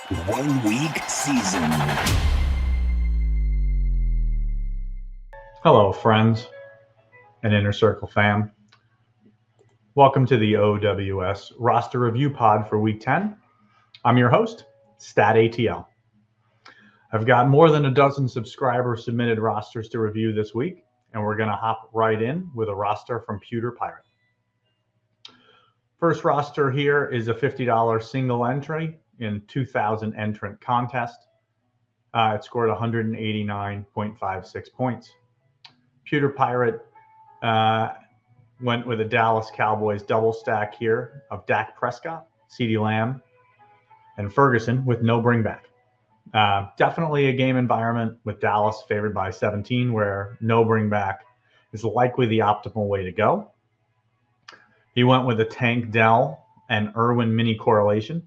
1 week season. Hello, friends and Inner Circle fam. Welcome to the OWS roster review pod for week 10. I'm your host, StatATL. I've got more than a dozen subscriber submitted rosters to review this week, and we're going to hop right in with a roster from Pewter Pirate. First roster here is a $50 single entry in 2,000 entrant contest. It scored 189.56 points. Pewter Pirate went with a Dallas Cowboys double stack here of Dak Prescott, CeeDee Lamb, and Ferguson with no bringback. Definitely a game environment with Dallas favored by 17, where no bringback is likely the optimal way to go. He went with a Tank Dell and Irwin mini correlation,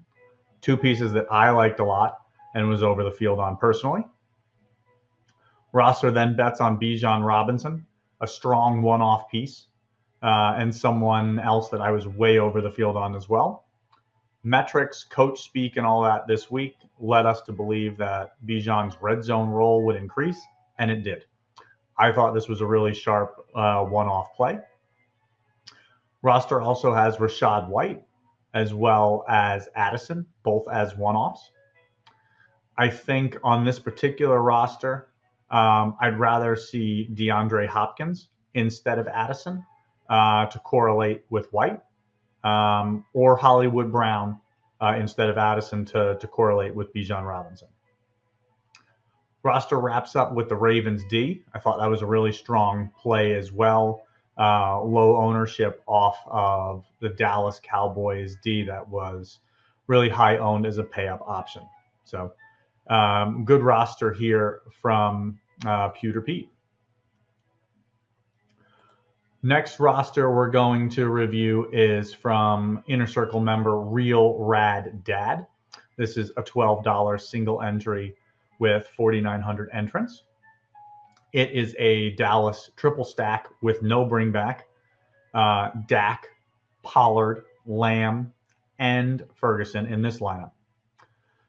two pieces that I liked a lot and was over the field on personally. Roster then bets on Bijan Robinson, a strong one-off piece, and someone else that I was way over the field on as well. Metrics, coach speak, and all that this week led us to believe that Bijan's red zone role would increase, and it did. I thought this was a really sharp one-off play. Roster also has Rachaad White as well as Addison, both as one-offs. I think on this particular roster, I'd rather see DeAndre Hopkins instead of Addison to correlate with White, or Hollywood Brown instead of Addison to correlate with Bijan Robinson. Roster wraps up with the Ravens D. I thought that was a really strong play as well. Low ownership off of the Dallas Cowboys D that was really high owned as a pay-up option. So good roster here from Pewter Pete. Next roster we're going to review is from Inner Circle member Real Rad Dad. This is a $12 single entry with 4,900 entrants. It is a Dallas triple stack with no bringback. Dak, Pollard, Lamb, and Ferguson in this lineup.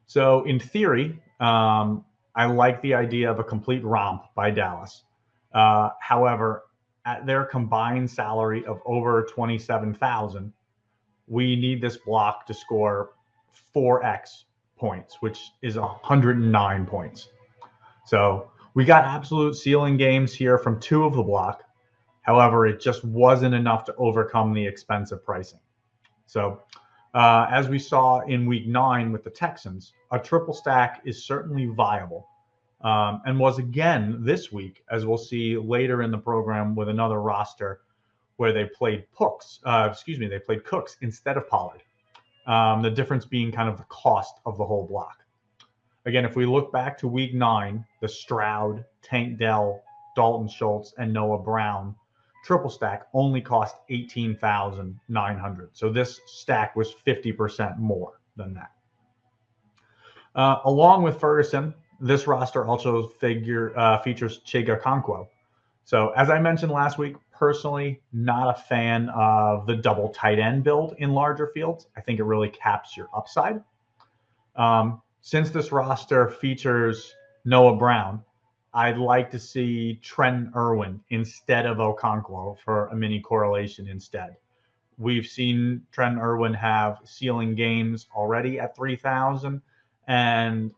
So in theory, I like the idea of a complete romp by Dallas. However, at their combined salary of over 27,000, we need this block to score 4x points, which is 109 points. So we got absolute ceiling games here from two of the block. However, it just wasn't enough to overcome the expensive pricing. So as we saw in week 9 with the Texans, a triple stack is certainly viable, and was again this week, as we'll see later in the program with another roster where they played Cooks instead of Pollard. The difference being kind of the cost of the whole block. Again, if we look back to week 9, the Stroud, Tank Dell, Dalton Schultz, and Noah Brown triple stack only cost $18,900. So this stack was 50% more than that. Along with Ferguson, this roster also features Chega Okonkwo. So as I mentioned last week, personally, not a fan of the double tight end build in larger fields. I think it really caps your upside. Since this roster features Noah Brown, I'd like to see Trent Irwin instead of Okonkwo for a mini correlation instead. We've seen Trent Irwin have ceiling games already at 3,000 and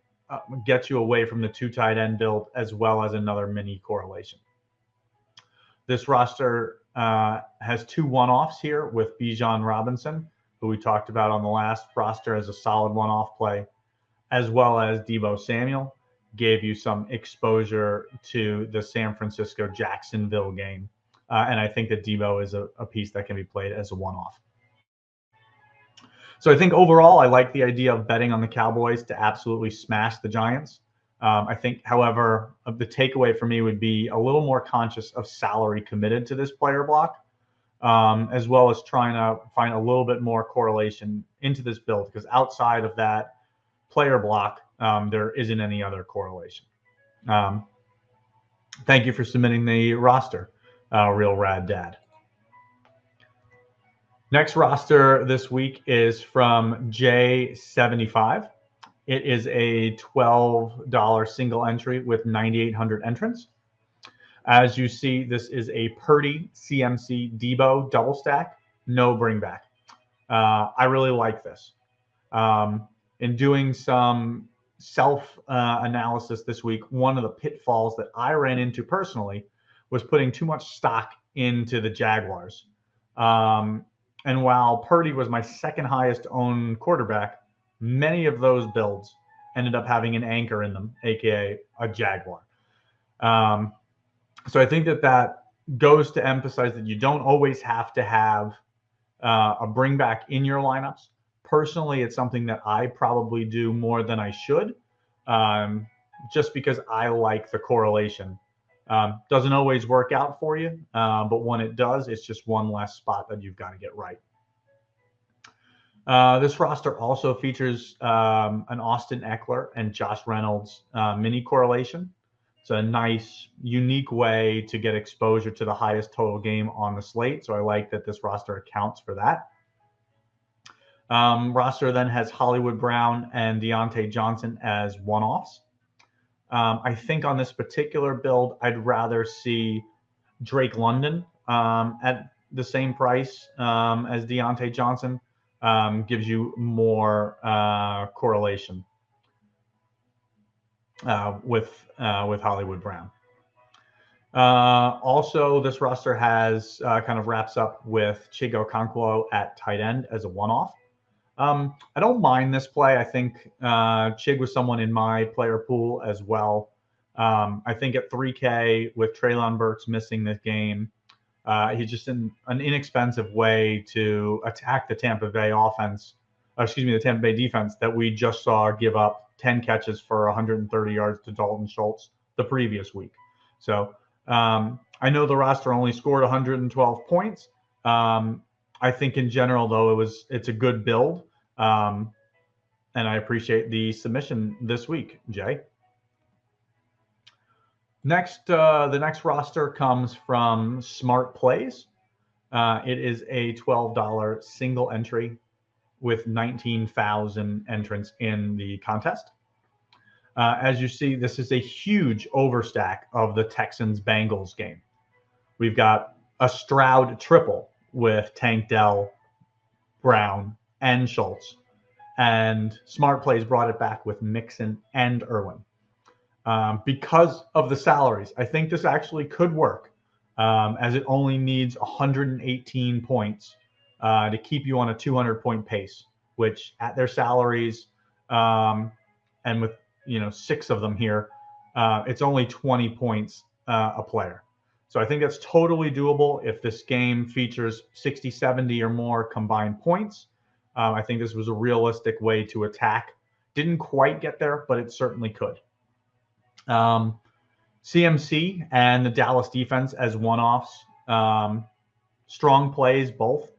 get you away from the two tight end build as well as another mini correlation. This roster has two one-offs here with Bijan Robinson, who we talked about on the last roster as a solid one-off play, as well as Deebo Samuel, gave you some exposure to the San Francisco-Jacksonville game. And I think that Deebo is a piece that can be played as a one-off. So I think overall, I like the idea of betting on the Cowboys to absolutely smash the Giants. I think, however, the takeaway for me would be a little more conscious of salary committed to this player block, as well as trying to find a little bit more correlation into this build, because outside of that player block, there isn't any other correlation. Thank you for submitting the roster, Real Rad Dad. Next roster this week is from J75. It is a $12 single entry with 9,800 entrants. As you see, this is a Purdy CMC Debo double stack, no bring back. I really like this. In doing some self-analysis this week, one of the pitfalls that I ran into personally was putting too much stock into the Jaguars. And while Purdy was my second highest owned quarterback, many of those builds ended up having an anchor in them, aka a Jaguar. So I think that goes to emphasize that you don't always have to have a bring back in your lineups. Personally, it's something that I probably do more than I should, just because I like the correlation. Doesn't always work out for you, but when it does, it's just one less spot that you've got to get right. This roster also features an Austin Eckler and Josh Reynolds mini correlation. It's a nice, unique way to get exposure to the highest total game on the slate. So I like that this roster accounts for that. Roster then has Hollywood Brown and Deontay Johnson as one-offs. I think on this particular build, I'd rather see Drake London at the same price as Deontay Johnson. Gives you more correlation with Hollywood Brown. Also, this roster has kind of wraps up with Chigo Okonkwo at tight end as a one-off. I don't mind this play. I think Chig was someone in my player pool as well. I think at 3K with Treylon Burks missing this game, he's just an inexpensive way to attack the Tampa Bay offense. The Tampa Bay defense that we just saw give up 10 catches for 130 yards to Dalton Schultz the previous week. So I know the roster only scored 112 points. I think in general, though, it's a good build. And I appreciate the submission this week, Jay. Next, the next roster comes from Smart Plays. It is a $12 single entry with 19,000 entrants in the contest. As you see, this is a huge overstack of the Texans-Bengals game. We've got a Stroud triple with Tank Dell, Brown, and Schultz. And Smart Plays brought it back with Mixon and Irwin. Because of the salaries, I think this actually could work, as it only needs 118 points to keep you on a 200-point pace, which at their salaries and with 6 of them here, it's only 20 points a player. So I think that's totally doable if this game features 60, 70 or more combined points. I think this was a realistic way to attack. Didn't quite get there, but it certainly could. CMC and the Dallas defense as one-offs. Strong plays, both.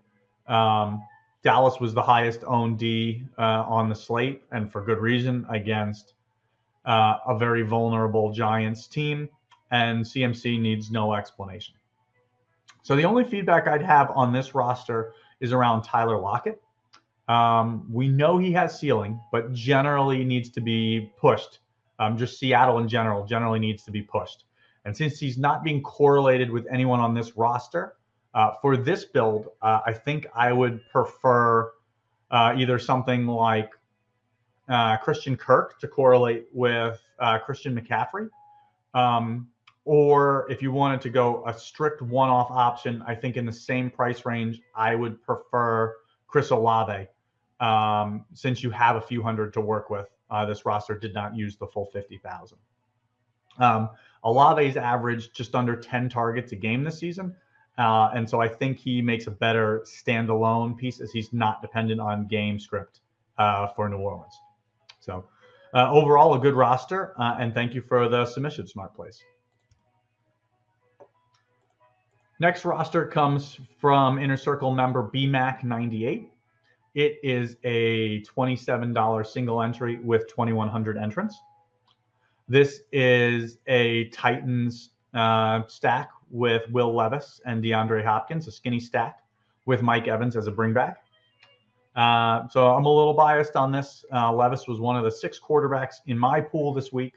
Dallas was the highest owned D on the slate, and for good reason, against a very vulnerable Giants team, and CMC needs no explanation. So the only feedback I'd have on this roster is around Tyler Lockett. We know he has ceiling, but generally needs to be pushed. Just Seattle in general generally needs to be pushed. And since he's not being correlated with anyone on this roster, for this build, I think I would prefer either something like Christian Kirk to correlate with Christian McCaffrey. Or if you wanted to go a strict one-off option, I think in the same price range, I would prefer Chris Olave. Since you have a few hundred to work with, this roster did not use the full 50,000. Olave's averaged just under 10 targets a game this season. And so I think he makes a better standalone piece as he's not dependent on game script for New Orleans. So overall, a good roster. And thank you for the submission, Smart Plays. Next roster comes from Inner Circle member BMAC98. It is a $27 single entry with 2,100 entrants. This is a Titans stack with Will Levis and DeAndre Hopkins, a skinny stack with Mike Evans as a bringback. So I'm a little biased on this. Levis was one of the 6 quarterbacks in my pool this week.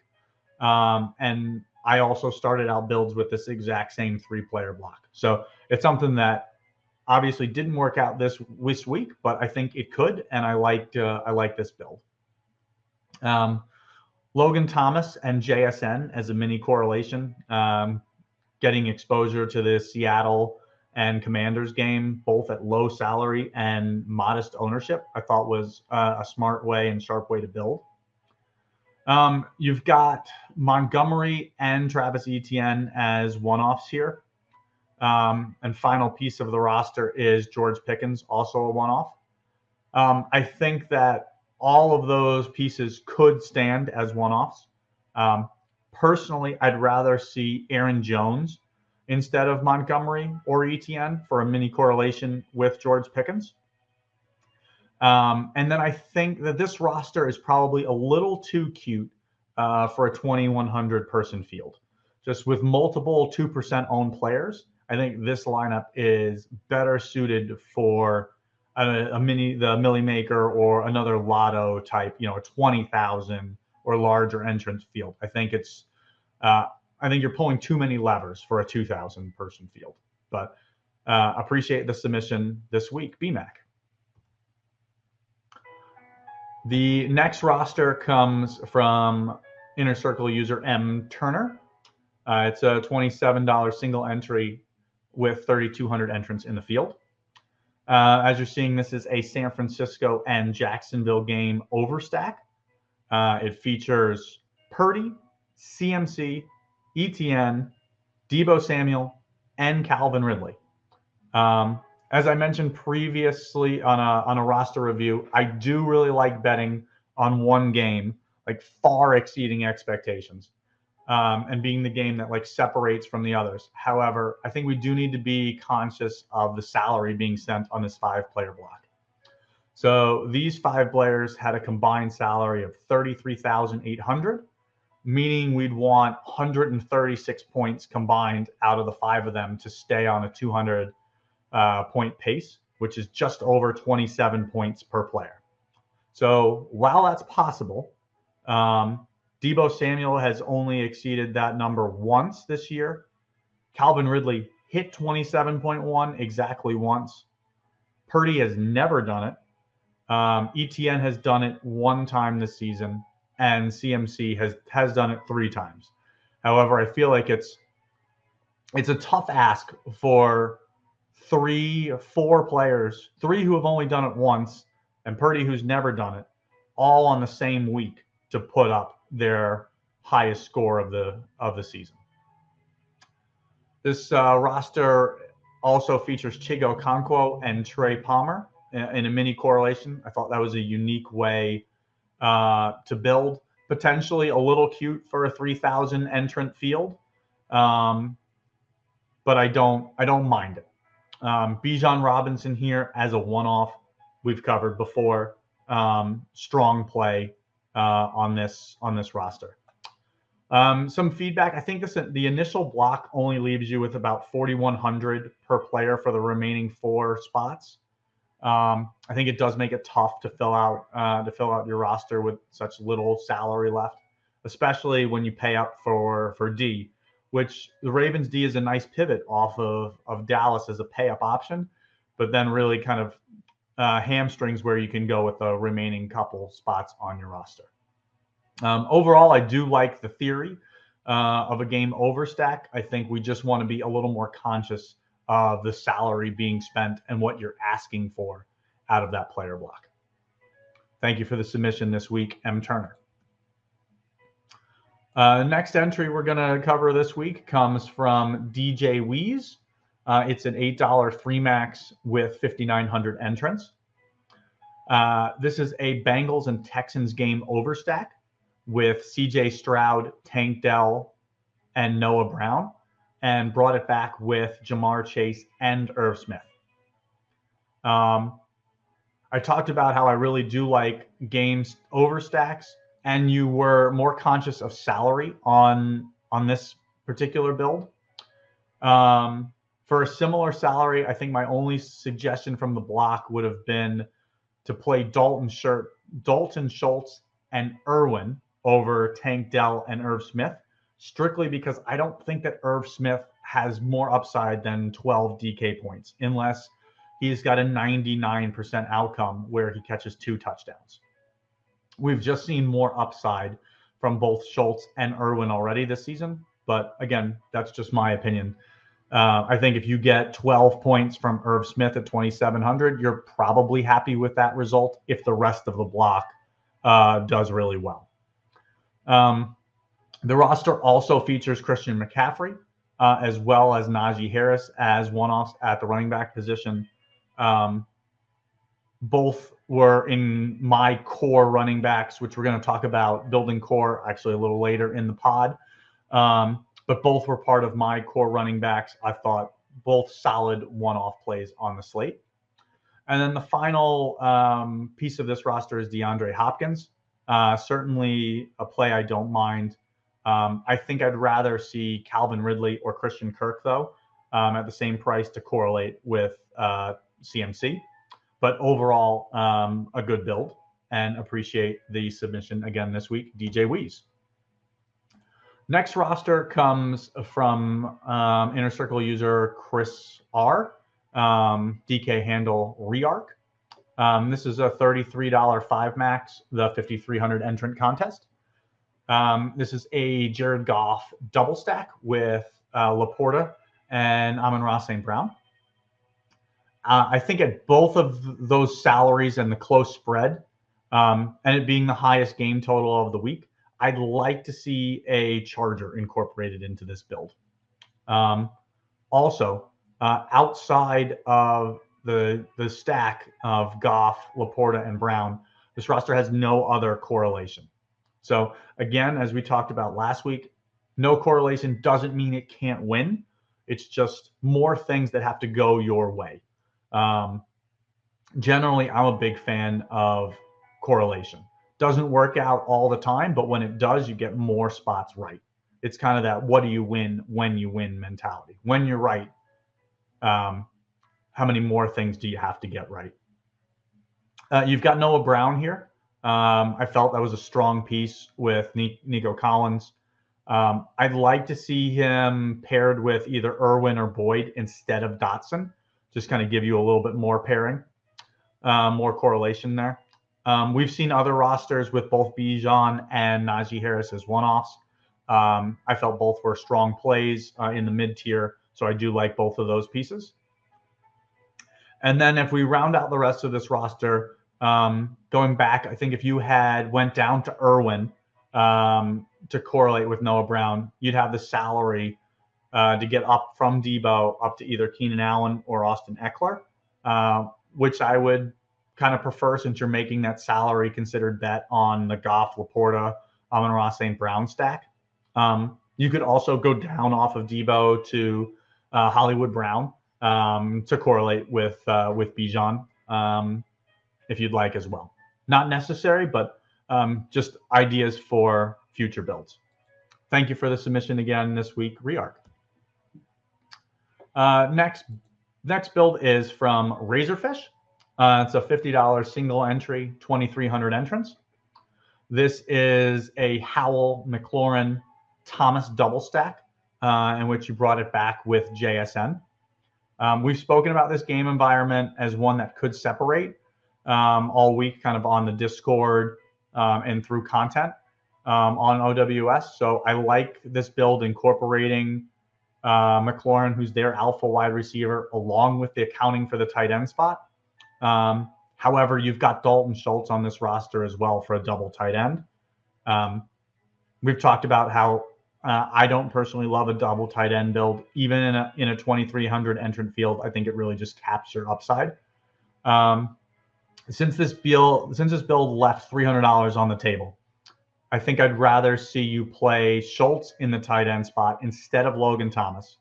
And I also started out builds with this exact same 3-player block. So it's something that obviously didn't work out this week, but I think it could, and I like this build. Logan Thomas and JSN as a mini correlation, getting exposure to the Seattle and Commanders game, both at low salary and modest ownership, I thought was a smart way and sharp way to build. You've got Montgomery and Travis Etienne as one-offs here. And final piece of the roster is George Pickens, also a one-off. I think that all of those pieces could stand as one-offs. Personally, I'd rather see Aaron Jones instead of Montgomery or Etienne for a mini correlation with George Pickens. And then I think that this roster is probably a little too cute for a 2,100 person field. Just with multiple 2% owned players, I think this lineup is better suited for the Millie Maker or another lotto type, a 20,000 or larger entrance field. I think you're pulling too many levers for a 2,000 person field. But appreciate the submission this week, BMAC. The next roster comes from Inner Circle user M Turner. It's a $27 single entry with 3,200 entrants in the field. As you're seeing, this is a San Francisco and Jacksonville game overstack. It features Purdy, CMC, ETN, Deebo Samuel, and Calvin Ridley. As I mentioned previously on a roster review, I do really like betting on one game, like far exceeding expectations, and being the game that separates from the others. However, I think we do need to be conscious of the salary being spent on this 5-player block. So these 5 players had a combined salary of $33,800, meaning we'd want 136 points combined out of the 5 of them to stay on a 200 point pace, which is just over 27 points per player. So while that's possible, Deebo Samuel has only exceeded that number once this year. Calvin Ridley hit 27.1 exactly once. Purdy has never done it. ETN has done it 1 time this season, and CMC has done it 3 times. However, I feel like it's a tough ask for 4 players, 3 who have only done it once, and Purdy who's never done it, all on the same week to put up their highest score of the season. This roster also features Chigo Okonkwo and Trey Palmer in a mini correlation. I thought that was a unique way to build. Potentially a little cute for a 3,000 entrant field, but I don't mind it. Bijan Robinson here as a one-off, we've covered before. Strong play on this roster. Some feedback. I think the initial block only leaves you with about 4,100 per player for the remaining 4 spots. I think it does make it tough to fill out your roster with such little salary left, especially when you pay up for D, which the Ravens D is a nice pivot off of Dallas as a pay up option, but then really kind of hamstrings where you can go with the remaining couple spots on your roster. Overall, I do like the theory of a game overstack. I think we just want to be a little more conscious of the salary being spent and what you're asking for out of that player block. Thank you for the submission this week, M. Turner. Next entry we're going to cover this week comes from DJ Weeze. It's an $8 3 max with 5,900 entrants. This is a Bengals and Texans game overstack with CJ Stroud, Tank Dell, and Noah Brown, and brought it back with Jamar Chase and Irv Smith. I talked about how I really do like games overstacks, and you were more conscious of salary on this particular build. For a similar salary, I think my only suggestion from the block would have been to play Dalton Schultz and Irwin over Tank Dell and Irv Smith, strictly because I don't think that Irv Smith has more upside than 12 DK points, unless he's got a 99% outcome where he catches 2 touchdowns. We've just seen more upside from both Schultz and Irwin already this season. But again, that's just my opinion. I think if you get 12 points from Irv Smith at 2,700, you're probably happy with that result if the rest of the block does really well. The roster also features Christian McCaffrey as well as Najee Harris as one-offs at the running back position. Both were in my core running backs, which we're going to talk about building core actually a little later in the pod. But both were part of my core running backs. I thought both solid one-off plays on the slate. And then the final piece of this roster is DeAndre Hopkins. Certainly a play I don't mind. I think I'd rather see Calvin Ridley or Christian Kirk, though, at the same price to correlate with CMC. But overall, a good build, and appreciate the submission again this week, DJ Weeze. Next roster comes from Inner Circle user Chris R. DK handle Rearch. This is a $33 5 max, the 5,300 entrant contest. This is a Jared Goff double stack with Laporta and Amon-Ra St. Brown. I think at both of those salaries and the close spread, and it being the highest game total of the week, I'd like to see a Charger incorporated into this build. Also, outside of the stack of Goff, Laporta, and Brown, this roster has no other correlation. So again, as we talked about last week, no correlation doesn't mean it can't win. It's just more things that have to go your way. Generally, I'm a big fan of correlation. Doesn't work out all the time, but when it does, you get more spots right. It's kind of that what do you win when you win mentality. When you're right, how many more things do you have to get right? You've got Noah Brown here. I felt that was a strong piece with Nico Collins. I'd like to see him paired with either Irwin or Boyd instead of Dotson. Just kind of give you a little bit more pairing, more correlation there. We've seen other rosters with both Bijan and Najee Harris as one-offs. I felt both were strong plays in the mid-tier, so I do like both of those pieces. And then if we round out the rest of this roster, going back, I think if you went down to Irwin to correlate with Noah Brown, you'd have the salary to get up from Debo up to either Keenan Allen or Austin Eckler, which I would kind of prefer since you're making that salary considered bet on the Goff, Laporta, Amon-Ra St. Brown stack. You could also go down off of Debo to Hollywood Brown to correlate with Bijan if you'd like as well. Not necessary, but just ideas for future builds. Thank you for the submission again this week, Rearch. Next build is from Razer Fish. It's a $50 single entry, 2,300 entrants. This is a Howell, McLaurin, Thomas double stack, in which you brought it back with JSN. We've spoken about this game environment as one that could separate all week, kind of on the Discord and through content on OWS. So I like this build incorporating McLaurin, who's their alpha wide receiver, along with the accounting for the tight end spot. However, you've got Dalton Schultz on this roster as well for a double tight end. We've talked about how I don't personally love a double tight end build, even in a 2,300 entrant field. I think it really just caps your upside. Since this build left $300 on the table, I think I'd rather see you play Schultz in the tight end spot instead of Logan Thomas,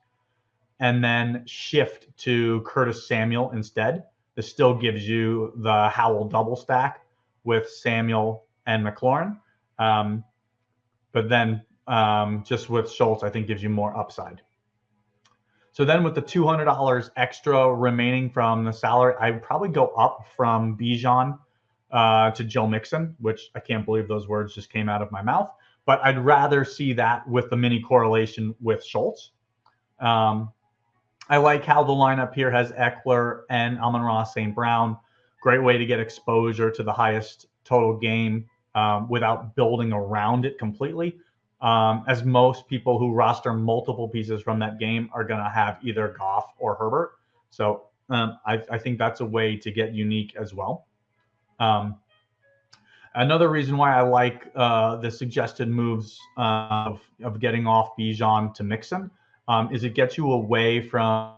and then shift to Curtis Samuel instead. This still gives you the Howell double stack with Samuel and McLaurin. But then just with Schultz, I think gives you more upside. So then with the $200 extra remaining from the salary, I would probably go up from Bijan to Joe Mixon, which I can't believe those words just came out of my mouth. But I'd rather see that with the mini correlation with Schultz. I like how the lineup here has Eckler and Amon-Ra St. Brown. Great way to get exposure to the highest total game without building around it completely. As most people who roster multiple pieces from that game are going to have either Goff or Herbert. So I think that's a way to get unique as well. Another reason why I like the suggested moves of getting off Bijan to Mixon is it gets you away from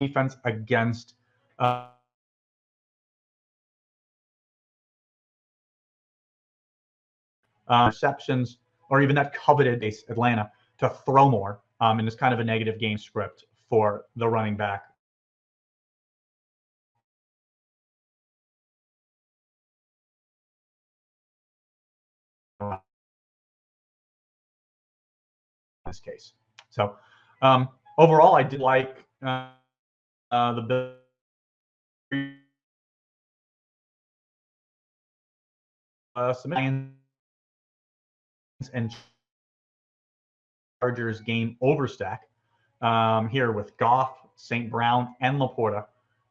defense against receptions, or even that coveted base Atlanta to throw more. And it's kind of a negative game script for the running back. In this case. So overall, I did like the submissions and Chargers game overstack here with Goff, St. Brown, and Laporta,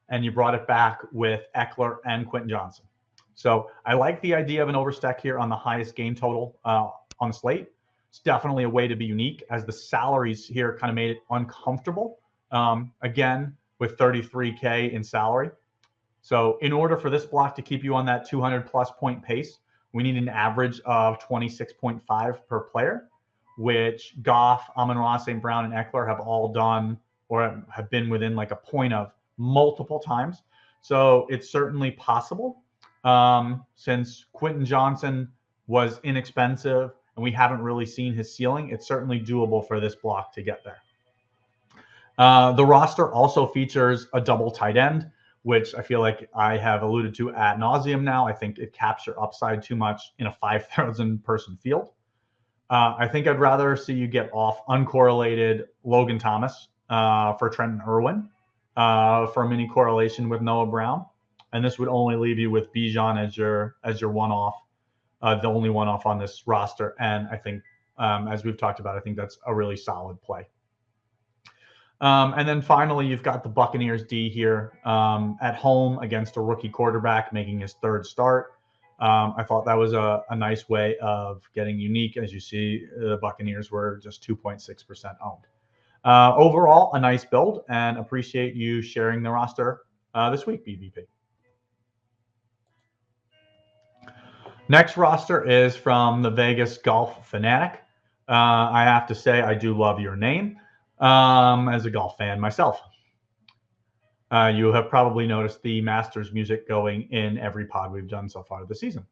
and you brought it back with Eckler and Quentin Johnson. So I like the idea of an overstack here on the highest game total on the slate. It's definitely a way to be unique, as the salaries here kind of made it uncomfortable. Again, with 33K in salary. So in order for this block to keep you on that 200 plus point pace, we need an average of 26.5 per player, which Goff, Amon-Ra St. Brown, and Eckler have all done or have been within like a point of multiple times. So it's certainly possible. Since Quentin Johnson was inexpensive and we haven't really seen his ceiling, it's certainly doable for this block to get there. The roster also features a double tight end, which I feel like I have alluded to ad nauseum now. I think it caps your upside too much in a 5,000 person field. I think I'd rather see you get off uncorrelated Logan Thomas for Trenton Irwin for a mini correlation with Noah Brown. And this would only leave you with Bijan as your one-off, the only one-off on this roster. And I think, as we've talked about, I think that's a really solid play. And then finally, you've got the Buccaneers D here at home against a rookie quarterback making his third start. I thought that was a nice way of getting unique. As you see, the Buccaneers were just 2.6% owned. Overall, a nice build, and appreciate you sharing the roster this week, BVP. Next roster is from the Vegas Golf Fanatic. I have to say, I do love your name as a golf fan myself. You have probably noticed the Masters music going in every pod we've done so far this season.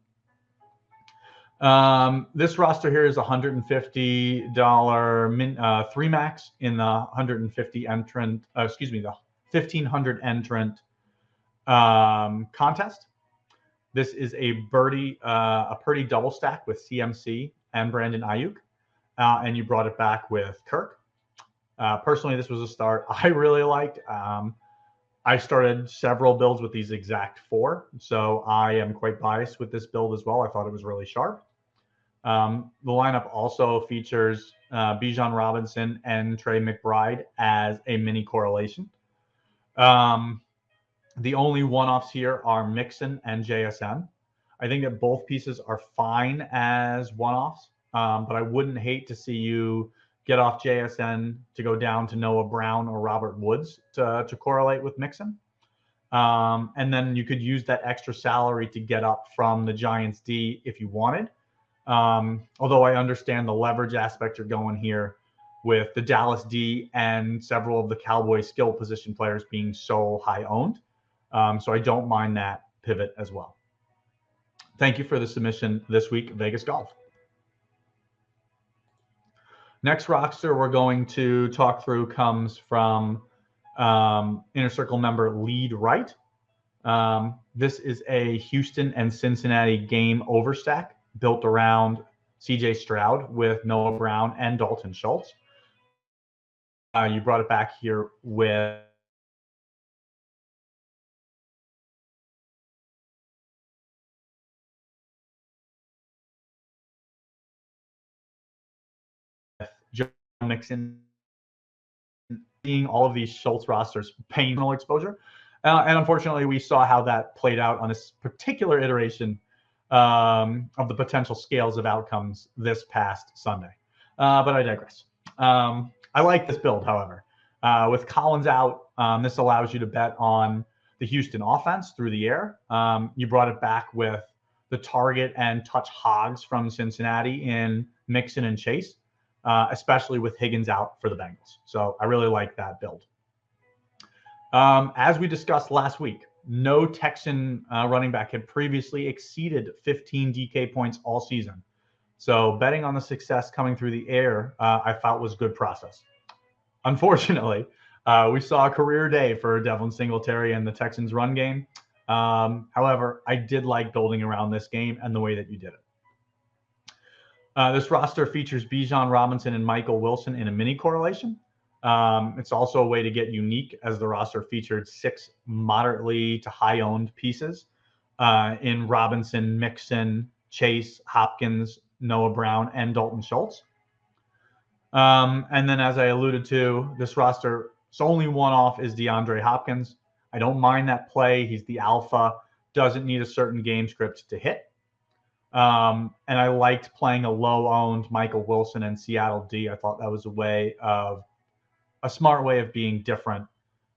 This roster here is $150 3 max in the 150 entrant, the 1,500 entrant contest. This is a Purdy double stack with CMC and Brandon Ayuk, and you brought it back with Kirk. Personally, this was a start I really liked. I started several builds with these exact 4, so I am quite biased with this build as well. I thought it was really sharp. The lineup also features Bijan Robinson and Trey McBride as a mini correlation. The only one-offs here are Mixon and JSN. I think that both pieces are fine as one-offs, but I wouldn't hate to see you get off JSN to go down to Noah Brown or Robert Woods to correlate with Mixon. And then you could use that extra salary to get up from the Giants D if you wanted. Although I understand the leverage aspect you're going here with the Dallas D and several of the Cowboys skill position players being so high owned. So I don't mind that pivot as well. Thank you for the submission this week, Vegas Golf. Next roster we're going to talk through comes from Inner Circle member Lead Right. This is a Houston and Cincinnati game overstack built around CJ Stroud with Noah Brown and Dalton Schultz. You brought it back here with Joe Mixon, seeing all of these Schultz rosters painful exposure. And unfortunately, we saw how that played out on this particular iteration of the potential scales of outcomes this past Sunday. But I digress. I like this build, however. With Collins out, this allows you to bet on the Houston offense through the air. You brought it back with the target and touch hogs from Cincinnati in Mixon and Chase, especially with Higgins out for the Bengals. So I really like that build. As we discussed last week, no Texan running back had previously exceeded 15 DK points all season. So betting on the success coming through the air, I felt was good process. Unfortunately, we saw a career day for Devin Singletary and the Texans run game. However, I did like building around this game and the way that you did it. This roster features Bijan Robinson and Michael Wilson in a mini correlation. It's also a way to get unique, as the roster featured 6 moderately to high owned pieces in Robinson, Mixon, Chase, Hopkins, Noah Brown, and Dalton Schultz. And then, as I alluded to, this roster, it's only one off is DeAndre Hopkins. I don't mind that play. He's the alpha, doesn't need a certain game script to hit. And I liked playing a low-owned Michael Wilson and Seattle D. I thought that was a smart way of being different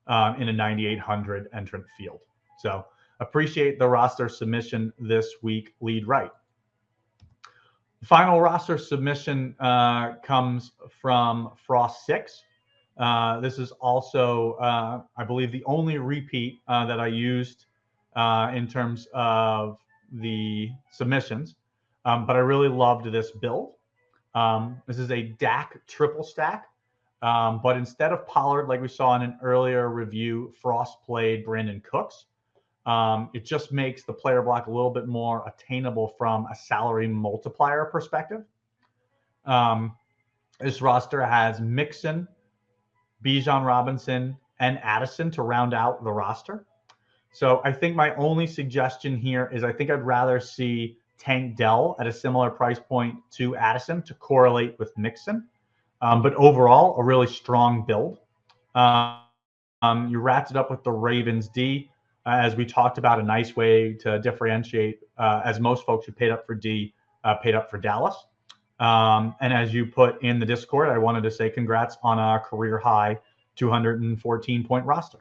in a 9,800 entrant field. So appreciate the roster submission this week, lead right. The final roster submission comes from Frost6. This is also, I believe, the only repeat that I used in terms of the submissions, but I really loved this build. This is a Dak triple stack, but instead of Pollard, like we saw in an earlier review, Frost played Brandon Cooks. It just makes the player block a little bit more attainable from a salary multiplier perspective. This roster has Mixon, Bijan Robinson, and Addison to round out the roster. So I think my only suggestion here is I think I'd rather see Tank Dell at a similar price point to Addison to correlate with Mixon. But overall, a really strong build. You wrapped it up with the Ravens D. As we talked about, a nice way to differentiate, as most folks who paid up for D paid up for Dallas. And as you put in the Discord, I wanted to say congrats on a career high 214-point roster.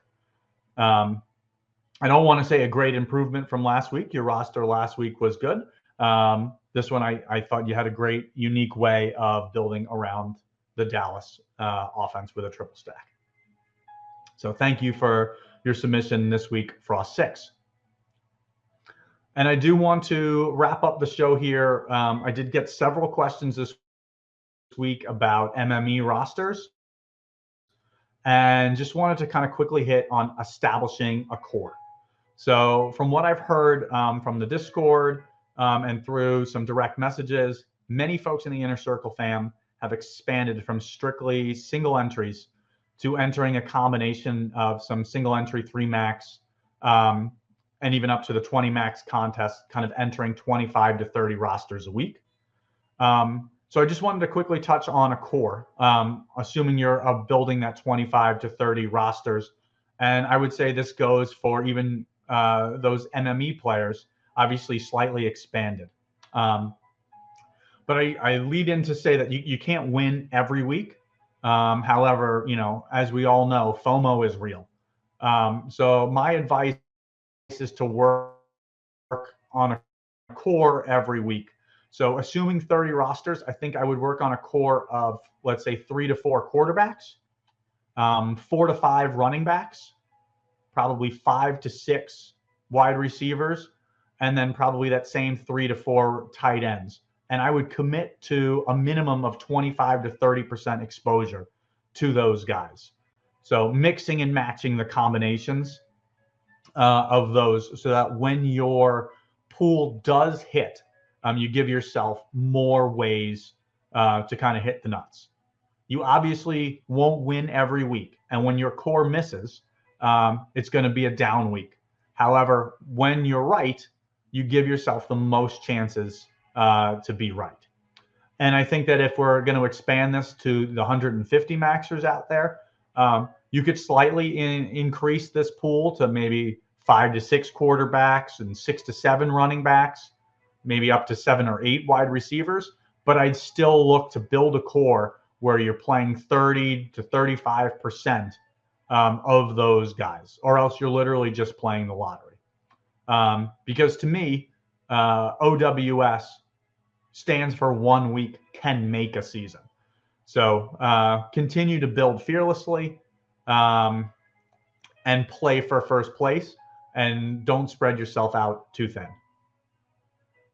I don't want to say a great improvement from last week. Your roster last week was good. This one, I thought you had a great, unique way of building around the Dallas offense with a triple stack. So thank you for your submission this week, Frost6. And I do want to wrap up the show here. I did get several questions this week about MME rosters, and just wanted to kind of quickly hit on establishing a core. So from what I've heard from the Discord and through some direct messages, many folks in the Inner Circle fam have expanded from strictly single entries to entering a combination of some single entry 3 max and even up to the 20 max contest, kind of entering 25 to 30 rosters a week. So I just wanted to quickly touch on a core, assuming you're building that 25 to 30 rosters. And I would say this goes for even those MME players, obviously slightly expanded. But I lead in to say that you can't win every week. However, as we all know, FOMO is real. So my advice is to work on a core every week. So assuming 30 rosters, I think I would work on a core of, let's say, 3 to 4 quarterbacks, 4 to 5 running backs, probably 5 to 6 wide receivers, and then probably that same 3 to 4 tight ends. And I would commit to a minimum of 25 to 30% exposure to those guys. So mixing and matching the combinations of those, so that when your pool does hit, you give yourself more ways to kind of hit the nuts. You obviously won't win every week, and when your core misses, it's going to be a down week. However, when you're right, you give yourself the most chances to be right. And I think that if we're going to expand this to the 150 maxers out there, you could slightly increase this pool to maybe 5 to 6 quarterbacks and 6 to 7 running backs, maybe up to 7 or 8 wide receivers. But I'd still look to build a core where you're playing 30 to 35% of those guys, or else you're literally just playing the lottery. Because to me, OWS stands for 1 week can make a season. So continue to build fearlessly and play for first place, and don't spread yourself out too thin.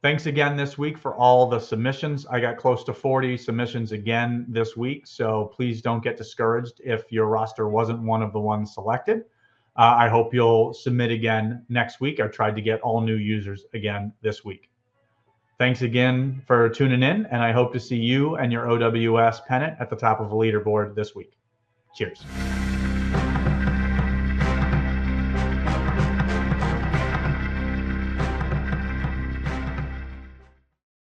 Thanks again this week for all the submissions. I got close to 40 submissions again this week, so please don't get discouraged if your roster wasn't one of the ones selected. I hope you'll submit again next week. I tried to get all new users again this week. Thanks again for tuning in, and I hope to see you and your OWS pennant at the top of the leaderboard this week. Cheers.